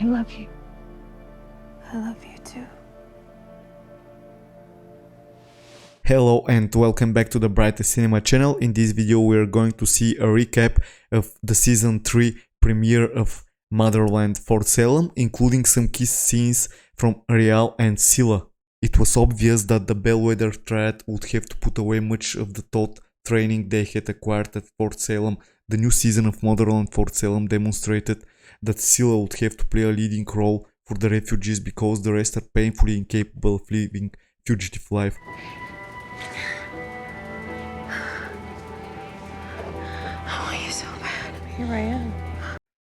I love you. I love you too. Hello and welcome back to the Brightest Cinema channel. In this video we are going to see a recap of the season 3 premiere of Motherland for Salem, including some key scenes from Raelle and Scylla. It was obvious that the Bellwether threat would have to put away much of the thought training they had acquired at Fort Salem. The new season of Motherland Fort Salem demonstrated that Scylla would have to play a leading role for the refugees because the rest are painfully incapable of living fugitive life. I want you so bad. Here I am.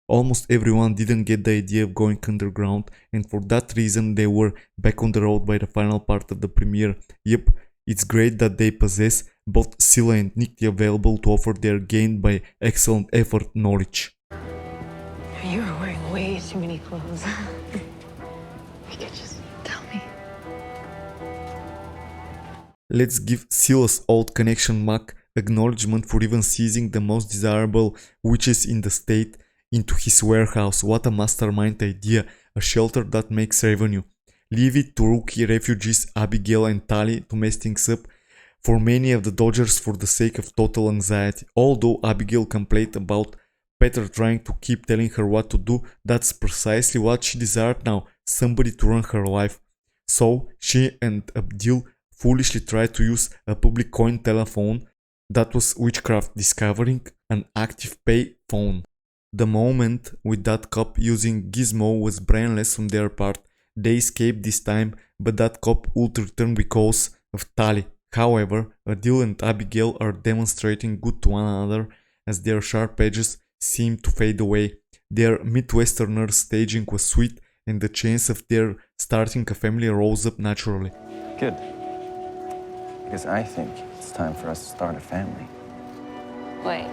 Almost everyone didn't get the idea of going underground, and for that reason they were back on the road by the final part of the premiere. Yep, it's great that they possess both Scylla and Nicte available to offer their gained by excellent effort knowledge. You were wearing way too many clothes. You could just tell me. Let's give Scylla's old connection Mac acknowledgement for even seizing the most desirable witches in the state into his warehouse. What a mastermind idea, a shelter that makes revenue. Leave it to rookie refugees Abigail and Tali to mess things up for many of the Dodgers for the sake of total anxiety. Although Abigail complained about Peter trying to keep telling her what to do, that's precisely what she desired now, somebody to run her life. So she and Abdil foolishly tried to use a public coin telephone that was witchcraft, discovering an active pay phone. The moment with that cop using Gizmo was brainless on their part. They escaped this time, but that cop would return because of Tali. However, Adil and Abigail are demonstrating good to one another as their sharp edges seem to fade away. Their Midwesterners staging was sweet, and the chance of their starting a family rose up naturally. Good. Because I think it's time for us to start a family. Wait.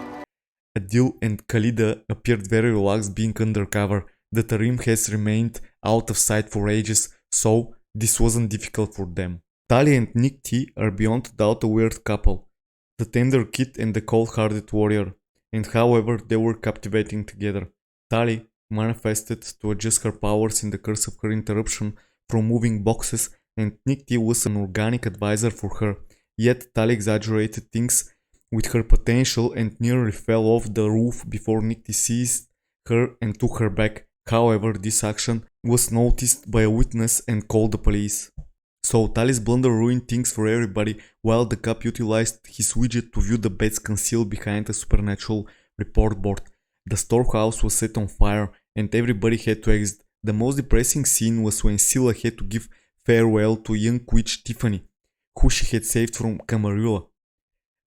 Adil and Khalida appeared very relaxed being undercover. The Tarim has remained out of sight for ages, so this wasn't difficult for them. Tali and Nicte are beyond doubt a weird couple, the tender kid and the cold-hearted warrior, and however they were captivating together. Tali manifested to adjust her powers in the curse of her interruption from moving boxes, and Nicte was an organic advisor for her, yet Tali exaggerated things with her potential and nearly fell off the roof before Nicte seized her and took her back. However, this action was noticed by a witness and called the police. So Tali's blunder ruined things for everybody, while the cop utilized his widget to view the beds concealed behind a supernatural report board. The storehouse was set on fire and everybody had to exit. The most depressing scene was when Scylla had to give farewell to young witch Tiffany, who she had saved from Camarilla.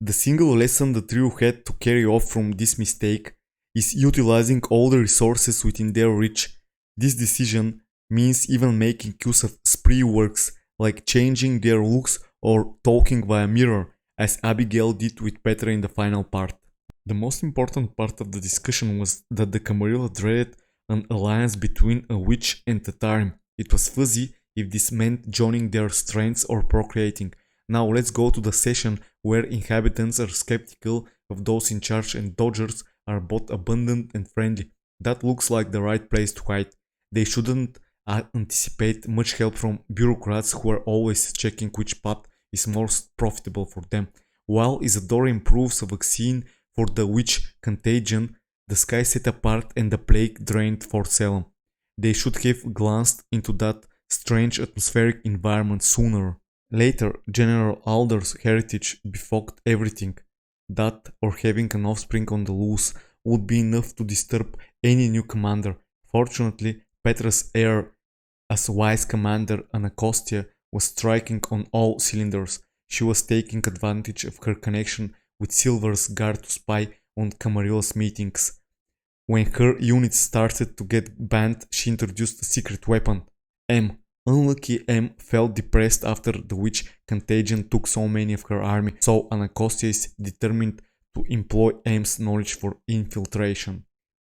The single lesson the trio had to carry off from this mistake is utilizing all the resources within their reach. This decision means even making use of spree works like changing their looks or talking via mirror, as Abigail did with Petra in the final part. The most important part of the discussion was that the Camarilla dreaded an alliance between a witch and a Tarim. It was fuzzy if this meant joining their strengths or procreating. Now let's go to the session where inhabitants are skeptical of those in charge and Dodgers are both abundant and friendly. That looks like the right place to hide. They shouldn't anticipate much help from bureaucrats who are always checking which path is most profitable for them. While Isadora improves a vaccine for the witch contagion, the sky set apart and the plague drained Fort Salem. They should have glanced into that strange atmospheric environment sooner. Later, General Alder's heritage befogged everything. That, or having an offspring on the loose, would be enough to disturb any new commander. Fortunately, Petra's heir as vice commander, Anacostia, was striking on all cylinders. She was taking advantage of her connection with Silver's guard to spy on Camarilla's meetings. When her units started to get banned, she introduced a secret weapon, M. Unlucky M felt depressed after the witch contagion took so many of her army, so Anacostia is determined to employ M's knowledge for infiltration.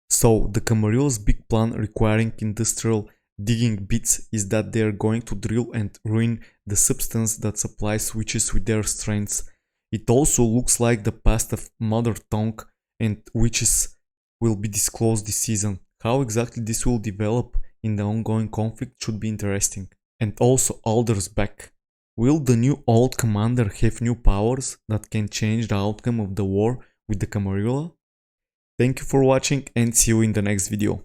So the Camarilla's big plan requiring industrial digging bits is that they are going to drill and ruin the substance that supplies witches with their strengths. It also looks like the past of Mother Tongue and witches will be disclosed this season. How exactly this will develop in the ongoing conflict should be interesting. And also Alder's back. Will the new old commander have new powers that can change the outcome of the war with the Camarilla? Thank you for watching and see you in the next video.